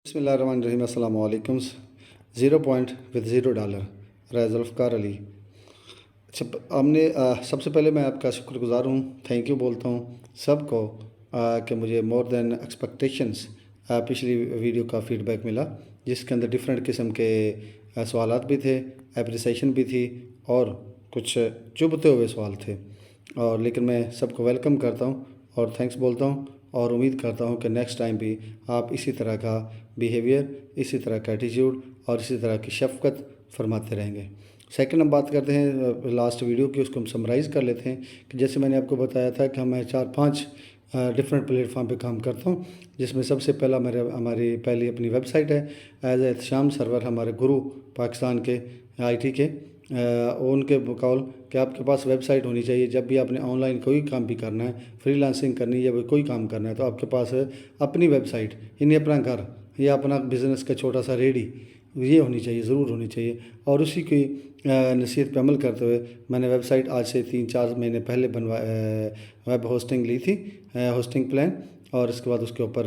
बिस्मिल्लाहिर्रहमानिर्रहीम अस्सलाम वालेकुम। Zero point with $0 Zulfikar Ali. अच्छा, हमने सबसे पहले मैं आपका शुक्रगुज़ार हूँ, थैंक यू बोलता हूँ सबको कि मुझे मोर देन एक्सपेक्टेशंस पिछली वीडियो का फ़ीडबैक मिला, जिसके अंदर डिफरेंट किस्म के सवालात भी थे, एप्रिसिएशन भी थी और कुछ चुभते हुए सवाल थे। और लेकिन मैं सबको वेलकम करता हूँ और थैंक्स बोलता हूँ और उम्मीद करता हूँ कि नेक्स्ट टाइम भी आप इसी तरह का बिहेवियर, इसी तरह का एटीट्यूड और इसी तरह की शफ़क़त फरमाते रहेंगे। सेकंड हम बात करते हैं लास्ट वीडियो की, उसको हम समराइज़ कर लेते हैं कि जैसे मैंने आपको बताया था कि मैं 4-5 डिफरेंट प्लेटफॉर्म पे काम करता हूँ, जिसमें सबसे पहला हमारी पहली अपनी वेबसाइट है एज एहतशाम सर्वर। हमारे गुरु पाकिस्तान के आईटी के उनके बकौल कि आपके पास वेबसाइट होनी चाहिए। जब भी आपने ऑनलाइन कोई काम भी करना है, फ्रीलांसिंग करनी है या कोई काम करना है, तो आपके पास अपनी वेबसाइट, यानी अपना घर या अपना बिज़नेस का छोटा सा रेडी ये होनी चाहिए, ज़रूर होनी चाहिए। और उसी की नसीहत पे अमल करते हुए मैंने वेबसाइट आज से 3-4 महीने पहले वेब होस्टिंग ली थी, होस्टिंग प्लान, और इसके बाद उसके ऊपर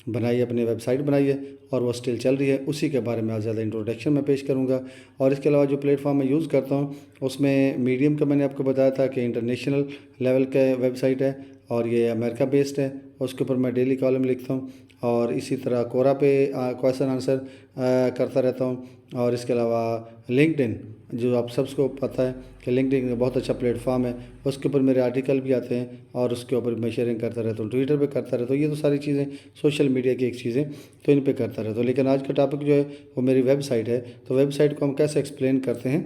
बनाई, अपनी वेबसाइट बनाई है और वो स्टिल चल रही है। उसी के बारे में आज ज़्यादा इंट्रोडक्शन मैं पेश करूँगा। और इसके अलावा जो प्लेटफॉर्म मैं यूज़ करता हूँ उसमें मीडियम का मैंने आपको बताया था कि इंटरनेशनल लेवल का वेबसाइट है और ये अमेरिका बेस्ड है। उसके ऊपर मैं डेली कॉलम लिखता हूँ और इसी तरह कोरा पे क्वेश्चन आंसर करता रहता हूँ। और इसके अलावा लिंक्डइन, जो आप सबको पता है कि लिंक्डइन बहुत अच्छा प्लेटफॉर्म है, उसके ऊपर मेरे आर्टिकल भी आते हैं और उसके ऊपर मैं शेयरिंग करता रहता हूँ। ट्विटर पे करता रहता हूँ। ये तो सारी चीज़ें सोशल मीडिया की एक चीज़ें, तो इन पे करता रहता हूँ। लेकिन आज का टॉपिक जो है वो मेरी वेबसाइट है। तो वेबसाइट को हम कैसे एक्सप्लेन करते हैं,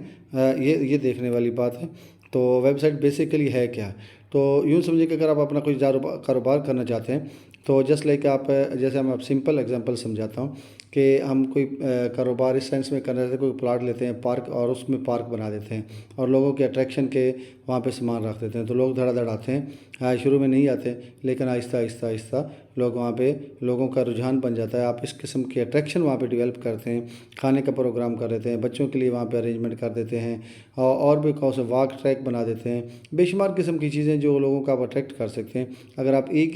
ये देखने वाली बात है। तो वेबसाइट बेसिकली है क्या? तो यूँ समझिए कि अगर आप अपना कोई कारोबार करना चाहते हैं, तो जस्ट लाइक आप, जैसे हम सिंपल एग्जांपल समझाता हूँ कि हम कोई कारोबार इस सेंस में करना चाहते हैं, कोई प्लाट लेते हैं पार्क और उसमें पार्क बना देते हैं और लोगों के अट्रैक्शन के वहाँ पे सामान रख देते हैं, तो लोग धड़ाधड़ आते हैं। शुरू में नहीं आते, लेकिन आहिस्ता आहिस्ता आहिस्ता लोग वहाँ पे, लोगों का रुझान बन जाता है। आप इस किस्म के अट्रैक्शन वहाँ पे डेवलप करते हैं, खाने का प्रोग्राम कर देते हैं, बच्चों के लिए वहाँ पे अरेंजमेंट कर देते हैं और भी कौन से वॉक ट्रैक बना देते हैं। बेशुमार किस्म की चीज़ें जो लोगों को आप अट्रैक्ट कर सकते हैं। अगर आप एक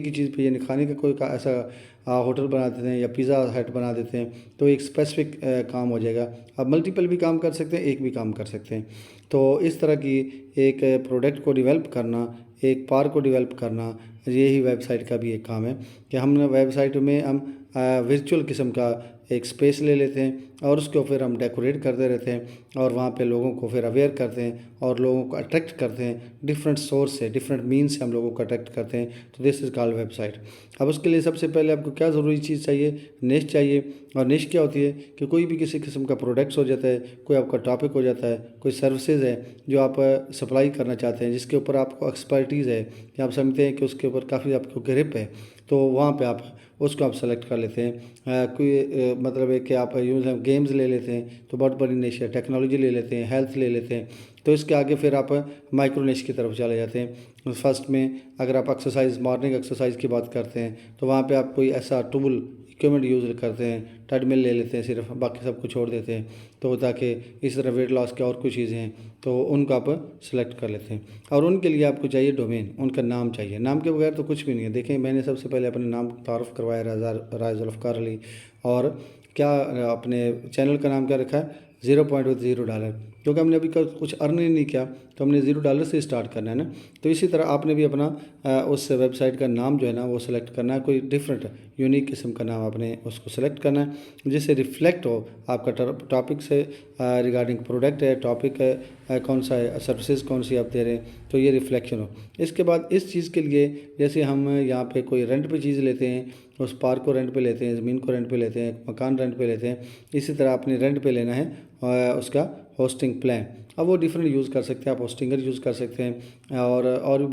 ही चीज़ पे, यानी खाने का कोई ऐसा होटल बना देते हैं या पिज़्ज़ा हट बना देते हैं, तो एक स्पेसिफिक काम हो जाएगा। आप मल्टीपल भी काम कर सकते हैं, एक भी काम कर सकते हैं। तो इस तरह की एक प्रोडक्ट को डेवलप करना, एक पार्क को डेवलप करना, यही वेबसाइट का भी एक काम है कि हम वेबसाइट में हम वर्चुअल किस्म का एक स्पेस ले लेते हैं और उसको फिर हम डेकोरेट करते रहते हैं और वहाँ पे लोगों को फिर अवेयर करते हैं और लोगों को अट्रैक्ट करते हैं। डिफरेंट सोर्स से, डिफरेंट मीन्स से हम लोगों को अट्रैक्ट करते हैं। तो दिस इज़ कॉल्ड वेबसाइट। अब उसके लिए सबसे पहले आपको क्या ज़रूरी चीज़ चाहिए? निश चाहिए। और निश क्या होती है कि कोई भी किसी किस्म का प्रोडक्ट्स हो जाता है, कोई आपका टॉपिक हो जाता है, कोई सर्विसेज है जो आप सप्लाई करना चाहते हैं, जिसके ऊपर आपको एक्सपर्टीज़ है कि आप समझते हैं कि उसके ऊपर काफ़ी आपको ग्रिप है, तो वहाँ पे आप उसको आप सेलेक्ट कर लेते हैं। कोई मतलब है कि आप यूँ गेम्स ले लेते हैं तो बहुत बड़ी निश है, टेक्नोलॉजी ले लेते हैं, हेल्थ ले लेते हैं, तो इसके आगे फिर आप माइक्रो निश की तरफ चले जाते हैं। फर्स्ट में अगर आप एक्सरसाइज, मॉर्निंग एक्सरसाइज की बात करते हैं, तो वहाँ पे आप कोई ऐसा टूल, इक्विपमेंट यूज़ करते हैं, ट्रेडमिल ले लेते हैं सिर्फ, बाकी सब कुछ छोड़ देते हैं, तो ताकि इस तरह वेट लॉस के और कुछ चीज़ें हैं तो उनको आप सेलेक्ट कर लेते हैं। और उनके लिए आपको चाहिए डोमेन, उनका नाम चाहिए। नाम के बगैर तो कुछ भी नहीं है। देखें, मैंने सबसे पहले अपने नाम तारुफ करवाया, ज़ुल्फ़िकार अली, और क्या अपने चैनल का नाम क्या रखा है? ज़ीरो पॉइंट विद $0, क्योंकि हमने अभी कुछ अर्न ही नहीं किया, तो हमने $0 से स्टार्ट करना है ना। तो इसी तरह आपने भी अपना उस वेबसाइट का नाम जो है ना वो सेलेक्ट करना है, कोई डिफरेंट यूनिक किस्म का नाम आपने उसको सेलेक्ट करना है जिससे रिफ्लेक्ट हो आपका टॉपिक से रिगार्डिंग प्रोडक्ट है, टॉपिक है कौन सा है, सर्विसेज कौन सी आप दे रहे हैं, तो ये रिफ्लेक्शन हो। इसके बाद इस चीज़ के लिए, जैसे हम यहाँ पे कोई रेंट पे चीज़ लेते हैं, उस पार्क को रेंट पे लेते हैं, ज़मीन को रेंट पे लेते हैं, मकान रेंट पे लेते हैं, इसी तरह आपने रेंट पे लेना है उसका होस्टिंग प्लान। अब वो डिफरेंट यूज़ कर सकते हैं, आप होस्टिंगर यूज़ कर सकते हैं और भी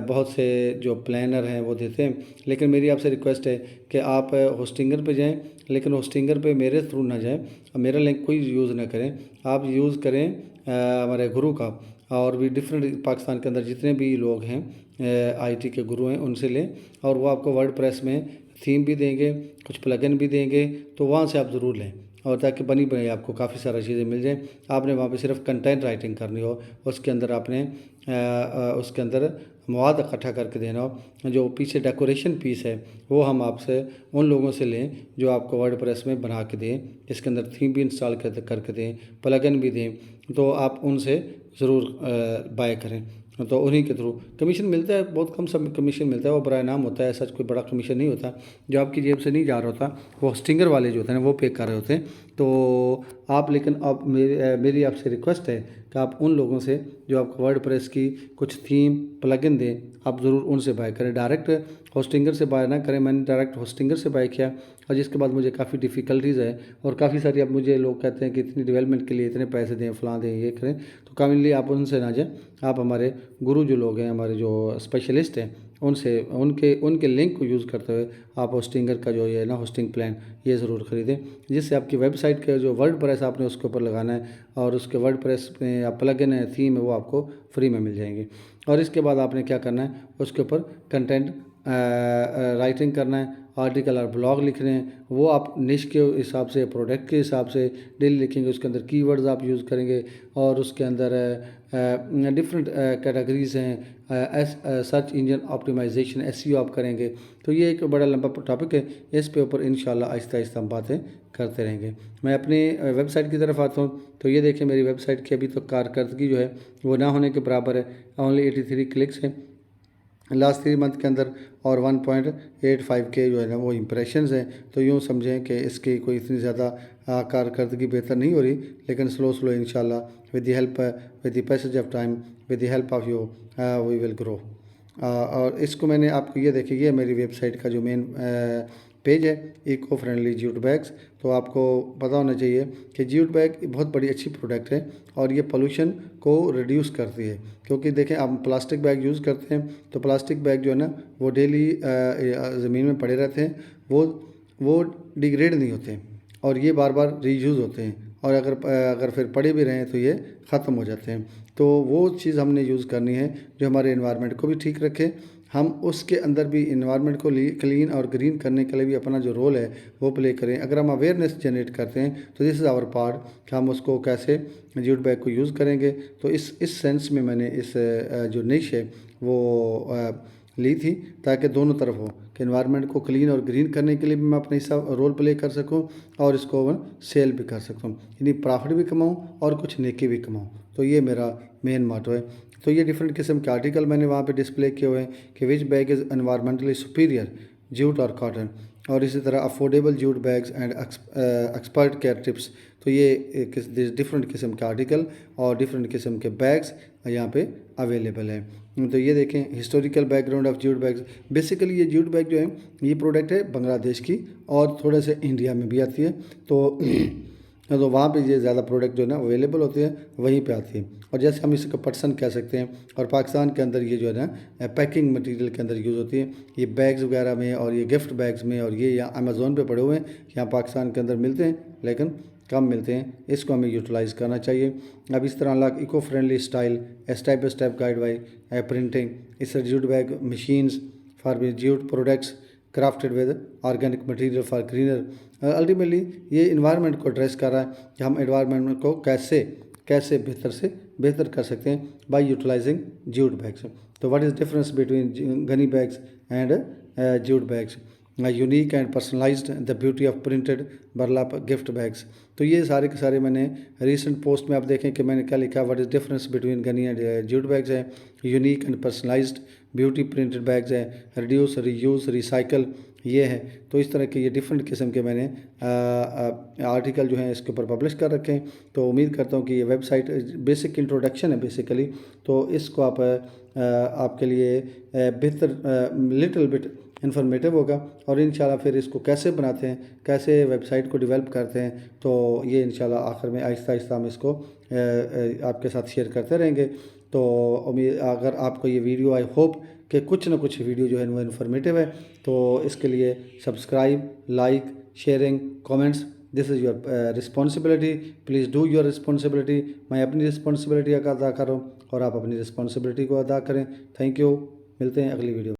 बहुत से जो प्लानर हैं वो देते हैं। लेकिन मेरी आपसे रिक्वेस्ट है कि आप होस्टिंगर पे जाएं, लेकिन होस्टिंगर पे मेरे थ्रू ना जाएं, मेरा लिंक कोई यूज़ ना करें। आप यूज़ करें हमारे गुरु का, और भी डिफरेंट पाकिस्तान के अंदर जितने भी लोग हैं आईटी के गुरु हैं उनसे लें, और वो आपको वर्डप्रेस में थीम भी देंगे, कुछ प्लगइन भी देंगे, तो वहाँ से आप ज़रूर लें। और ताकि बनी बनाई आपको काफ़ी सारी चीज़ें मिल जाएँ। आपने वहाँ पे सिर्फ कंटेंट राइटिंग करनी हो, उसके अंदर आपने उसके अंदर मवाद इकट्ठा करके देना हो। जो पीछे डेकोरेशन पीस है वो हम आपसे उन लोगों से लें जो आपको वर्डप्रेस में बना के दें, इसके अंदर थीम भी इंस्टॉल करके दें, प्लगइन भी दें, तो आप उनसे ज़रूर बाय करें। तो उन्हीं के थ्रू कमीशन मिलता है, बहुत कम सब कमीशन मिलता है, वो बराए नाम होता है, ऐसा कोई बड़ा कमीशन नहीं होता जो आपकी जेब से नहीं जा रहा होता, वो होस्टिंगर वाले जो होते हैं वो पे कर रहे होते हैं। तो आप लेकिन अब मेरी आपसे रिक्वेस्ट है कि आप उन लोगों से जो आपको वर्डप्रेस की कुछ थीम प्लगइन दें, आप ज़रूर उनसे बाय करें, डायरेक्ट होस्टिंगर से बाय ना करें। मैंने डायरेक्ट होस्टिंगर से बाय किया और जिसके बाद मुझे काफ़ी डिफ़िकल्टीज़ है और काफ़ी सारी, अब मुझे लोग कहते हैं कि इतनी डेवलपमेंट के लिए इतने पैसे दें, फलां दें, ये करें, तो काइंडली आप उनसे ना जाएं। आप हमारे गुरु जो लोग हैं, हमारे जो स्पेशलिस्ट हैं, उनसे उनके लिंक को यूज़ करते हुए आप होस्टिंगर का जो ये ना होस्टिंग प्लान ये ज़रूर ख़रीदें, जिससे आपकी वेबसाइट का जो वर्डप्रेस आपने उसके ऊपर लगाना है और उसके वर्डप्रेस में या प्लगइन है, थीम है, वो आपको फ्री में मिल जाएंगे। और इसके बाद आपने क्या करना है, उसके ऊपर कंटेंट राइटिंग करना है, आर्टिकल और ब्लॉग लिख रहे हैं, वो आप निश के हिसाब से, प्रोडक्ट के हिसाब से डेली लिखेंगे। उसके अंदर कीवर्ड्स आप यूज़ करेंगे और उसके अंदर डिफरेंट कैटेगरीज हैं, सर्च इंजन ऑप्टिमाइजेशन एसईओ आप करेंगे। तो ये एक बड़ा लंबा टॉपिक है, इस पे ऊपर इंशाल्लाह आहिस्ता आहिस्ता हम बातें करते रहेंगे। मैं अपनी वेबसाइट की तरफ आता हूँ, तो ये देखें मेरी वेबसाइट की अभी तो कारकर्दगी जो है वो ना होने के बराबर है। ओनली 83 क्लिक्स हैं लास्ट 3 मंथ के अंदर और 1.85 के जो है ना वो इम्प्रेशंस हैं। तो यूँ समझें कि इसकी कोई इतनी ज़्यादा कारकर्दगी बेहतर नहीं हो रही, लेकिन स्लो इंशाल्लाह with the help, with the passage of time, with the help of you, we will grow. और इसको मैंने आपको ये देखिए, ये मेरी वेबसाइट का जो मेन पेज है, इको फ्रेंडली जूट बैग्स। तो आपको पता होना चाहिए कि जूट बैग बहुत बड़ी अच्छी प्रोडक्ट है और ये पोल्यूशन को रिड्यूस करती है। क्योंकि देखें, आप प्लास्टिक बैग यूज़ करते हैं तो प्लास्टिक बैग जो है ना वो डेली ज़मीन में पड़े रहते हैं, वो डिग्रेड नहीं होते और ये बार बार रीयूज़ होते हैं, और अगर फिर पड़े भी रहें तो ये ख़त्म हो जाते हैं। तो वो चीज़ हमने यूज़ करनी है जो हमारे इन्वायरमेंट को भी ठीक रखे, हम उसके अंदर भी इन्वायरमेंट को क्लीन और ग्रीन करने के लिए भी अपना जो रोल है वो प्ले करें। अगर हम अवेयरनेस जनरेट करते हैं तो दिस इज़ आवर पार्ट कि हम उसको कैसे जूट बैग को यूज़ करेंगे। तो इस सेंस में मैंने इस जो निश है वो ली थी, ताकि दोनों तरफ हो कि इन्वायरमेंट को क्लीन और ग्रीन करने के लिए भी मैं अपना हिस्सा रोल प्ले कर सकूं और इसको मैं सेल भी कर सकता हूं, यानी प्रॉफिट भी कमाऊं और कुछ नेकी भी कमाऊं। तो ये मेरा मेन मोटो है। तो ये डिफरेंट किस्म के आर्टिकल मैंने वहाँ पे डिस्प्ले किए हुए हैं कि which bag is environmentally superior, jute और कॉटन, और इसी तरह affordable jute bags and expert care tips. तो ये डिफरेंट किस्म के आर्टिकल और डिफरेंट किस्म के बैग्स यहाँ पे अवेलेबल हैं। तो ये देखें, historical background of jute bags. Basically ये जूट बैग जो है ये प्रोडक्ट है बांग्लादेश की और थोड़े से इंडिया में भी आती है। तो वहाँ पे ये ज़्यादा प्रोडक्ट जो है ना अवेलेबल होते हैं, वहीं पे आती है। और जैसे हम इसको पर्सन कह सकते हैं, और पाकिस्तान के अंदर ये जो है ना पैकिंग मटेरियल के अंदर यूज़ होती है, ये बैग्स वगैरह में और ये गिफ्ट बैग्स में, और ये यहाँ अमेज़ोन पे पड़े हुए हैं, यहाँ पाकिस्तान के अंदर मिलते हैं लेकिन कम मिलते हैं। इसको हमें यूटिलाइज़ करना चाहिए। अब इस तरह like eco friendly style, step by step guide by printing, इस jute bag machines for jute products crafted with organic material for greener. Ultimately ये इन्वायरमेंट को एड्रेस कर रहा है कि हम एनवायरनमेंट को कैसे बेहतर से बेहतर कर सकते हैं बाय यूटिलाइजिंग जूट बैग्स। तो what is difference between Ghani bags and jute bags, unique and personalised, the beauty of printed burlap gift bags. तो ये सारे के सारे मैंने रिसेंट पोस्ट में आप देखें कि मैंने क्या लिखा, what is difference between gunny and jute bags है, unique and personalized, beauty printed bags है, रिड्यूस, रीयूज, रिसाइकल, ये है। तो इस तरह के ये डिफरेंट किस्म के मैंने आर्टिकल जो हैं इसके ऊपर पब्लिश कर रखे हैं। तो उम्मीद करता हूँ कि ये वेबसाइट बेसिक इंट्रोडक्शन है बेसिकली, तो इसको आप आपके लिए बेहतर लिटिल बिट इन्फॉर्मेटिव होगा। और इंशाल्लाह फिर इसको कैसे बनाते हैं, कैसे वेबसाइट को डेवलप करते हैं, तो ये इंशाल्लाह आखिर में आहिस्ता आहिस्ता हम इसको आपके साथ शेयर करते रहेंगे। तो उम्मीद, अगर आपको ये वीडियो, आई होप कि कुछ ना कुछ वीडियो जो है वो इन्फॉर्मेटिव है, तो इसके लिए subscribe, like, sharing, comments, this is your responsibility. Please do your responsibility. मैं अपनी रिस्पॉन्सिबिलिटी अदा कर रहा हूँ और आप अपनी रिस्पॉन्सिबिलिटी को अदा करें। Thank you. मिलते हैं अगली वीडियो।